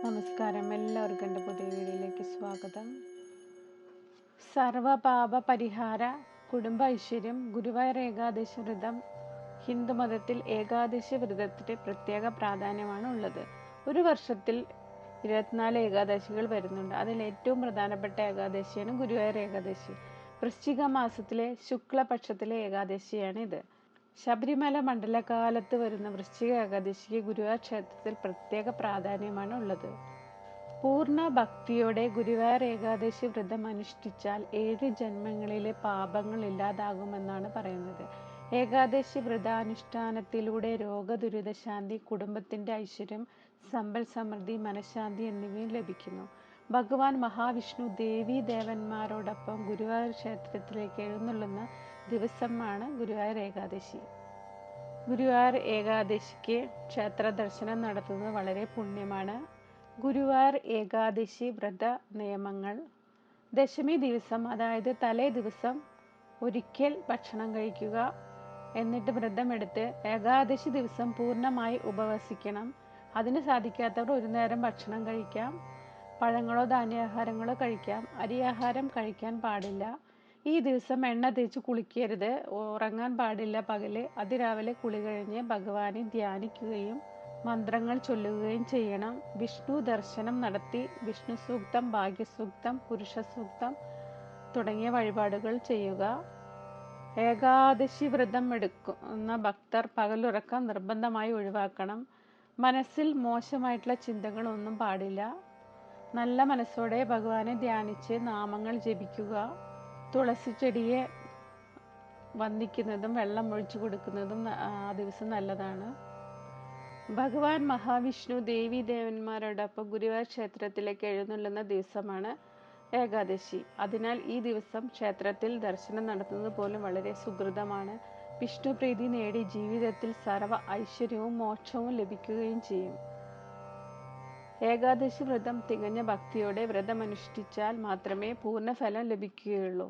നമസ്കാരം, എല്ലാവർക്കും എൻ്റെ പുതിയ വീഡിയോയിലേക്ക് സ്വാഗതം. സർവപാപ പരിഹാര, കുടുംബ ഐശ്വര്യം, ഗുരുവായൂർ ഏകാദശി വ്രതം. ഹിന്ദുമതത്തിൽ ഏകാദശി വ്രതത്തിന് പ്രത്യേക പ്രാധാന്യമാണ് ഉള്ളത്. ഒരു വർഷത്തിൽ 24 ഏകാദശികൾ വരുന്നുണ്ട്. അതിൽ ഏറ്റവും പ്രധാനപ്പെട്ട ഏകാദശിയാണ് ഗുരുവായൂർ ഏകാദശി. വൃശ്ചിക മാസത്തിലെ ശുക്ലപക്ഷത്തിലെ ഏകാദശിയാണ് ഇത്. ശബരിമല മണ്ഡലകാലത്ത് വരുന്ന വൃശ്ചിക ഏകാദശിക്ക് ഗുരുവായൂർ ക്ഷേത്രത്തിൽ പ്രത്യേക പ്രാധാന്യമാണ് ഉള്ളത്. പൂർണ്ണ ഭക്തിയോടെ ഗുരുവായൂർ ഏകാദശി വ്രതം അനുഷ്ഠിച്ചാൽ 7 ജന്മങ്ങളിലെ പാപങ്ങൾ ഇല്ലാതാകുമെന്നാണ് പറയുന്നത്. ഏകാദശി വ്രതാനുഷ്ഠാനത്തിലൂടെ രോഗദുരിതശാന്തി, കുടുംബത്തിന്റെ ഐശ്വര്യം, സമ്പൽ സമൃദ്ധി, മനഃശാന്തി എന്നിവയും ലഭിക്കുന്നു. ഭഗവാൻ മഹാവിഷ്ണു ദേവീ ദേവന്മാരോടൊപ്പം ഗുരുവായൂർ ക്ഷേത്രത്തിലേക്ക് എഴുന്നള്ളുന്ന ദിവസമാണ് ഗുരുവായൂർ ഏകാദശി. ഗുരുവായൂർ ഏകാദശിക്ക് ക്ഷേത്ര ദർശനം നടത്തുന്നത് വളരെ പുണ്യമാണ്. ഗുരുവായൂർ ഏകാദശി വ്രത നിയമങ്ങൾ: ദശമി ദിവസം, അതായത് തലേ ദിവസം ഒരിക്കൽ ഭക്ഷണം കഴിക്കുക. എന്നിട്ട് വ്രതമെടുത്ത് ഏകാദശി ദിവസം പൂർണ്ണമായി ഉപവസിക്കണം. അതിന് സാധിക്കാത്തവർ ഒരു നേരം ഭക്ഷണം കഴിക്കാം. പഴങ്ങളോ ധാന്യാഹാരങ്ങളോ കഴിക്കാം. അരിയാഹാരം കഴിക്കാൻ പാടില്ല. ഈ ദിവസം എണ്ണ തേച്ച് കുളിക്കരുത്. ഉറങ്ങാൻ പാടില്ല പകല്. അതിരാവിലെ കുളി കഴിഞ്ഞ് ഭഗവാനെ ധ്യാനിക്കുകയും മന്ത്രങ്ങൾ ചൊല്ലുകയും ചെയ്യണം. വിഷ്ണു ദർശനം നടത്തി വിഷ്ണു സൂക്തം, ഭാഗ്യസൂക്തം, പുരുഷ സൂക്തം തുടങ്ങിയ വഴിപാടുകൾ ചെയ്യുക. ഏകാദശി വ്രതം എടുക്കുന്ന ഭക്തർ പകലുറക്കം നിർബന്ധമായി ഒഴിവാക്കണം. മനസ്സിൽ മോശമായിട്ടുള്ള ചിന്തകളൊന്നും പാടില്ല. നല്ല മനസ്സോടെ ഭഗവാനെ ധ്യാനിച്ച് നാമങ്ങൾ ജപിക്കുക. തുളസി ചെടിയെ വന്ദിക്കുന്നതും വെള്ളം ഒഴിച്ചു കൊടുക്കുന്നതും ആ ദിവസം നല്ലതാണ്. ഭഗവാൻ മഹാവിഷ്ണു ദേവീ ദേവന്മാരോടൊപ്പം ഗുരുവായൂർ ക്ഷേത്രത്തിലേക്ക് എഴുന്നള്ളുന്ന ദിവസമാണ് ഏകാദശി. അതിനാൽ ഈ ദിവസം ക്ഷേത്രത്തിൽ ദർശനം നടത്തുന്നത് പോലും വളരെ സുകൃതമാണ്. വിഷ്ണു പ്രീതി നേടി ജീവിതത്തിൽ സർവ ഐശ്വര്യവും മോക്ഷവും ലഭിക്കുകയും ചെയ്യും. ഏകാദശി വ്രതം തികഞ്ഞ ഭക്തിയോടെ വ്രതമനുഷ്ഠിച്ചാൽ മാത്രമേ പൂർണ്ണഫലം ലഭിക്കുകയുള്ളൂ.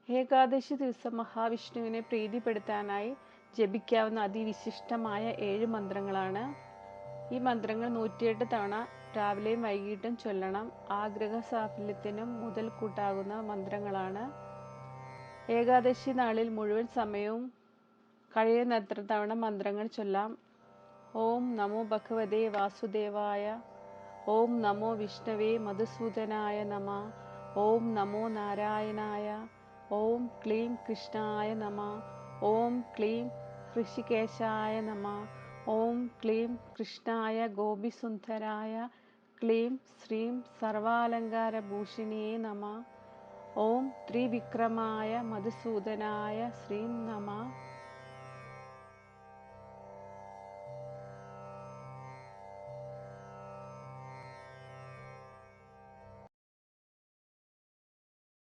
ഏകാദശി ദിവസം മഹാവിഷ്ണുവിനെ പ്രീതിപ്പെടുത്താനായി ജപിക്കാവുന്ന അതിവിശിഷ്ടമായ 7 മന്ത്രങ്ങളാണ്. ഈ മന്ത്രങ്ങൾ 108 തവണ രാവിലെയും വൈകിട്ടും ചൊല്ലണം. ആഗ്രഹ സാഫല്യത്തിനും മുതൽക്കൂട്ടാകുന്ന മന്ത്രങ്ങളാണ്. ഏകാദശി നാളിൽ മുഴുവൻ സമയവും കഴിയുന്നത്ര തവണ മന്ത്രങ്ങൾ ചൊല്ലാം. ഓം നമോ ഭഗവതേ വാസുദേവായ, ഓം നമോ വിഷ്ണവേ മധുസൂദനായ നമ, ഓം നമോ നാരായണായ, ഓം ക്ലീം കൃഷ്ണായ നമ, ഓം ക്ലീം ഹൃഷികേശായ നമ, ഓം ക്ലീം കൃഷ്ണായ ഗോപിസുന്ദരായ, ക്ലീം ശ്രീം സർവാലങ്കാരഭൂഷിണിയേ നമ, ഓം ത്രിവിക്രമായ മധുസൂദനായ ശ്രീം നമ.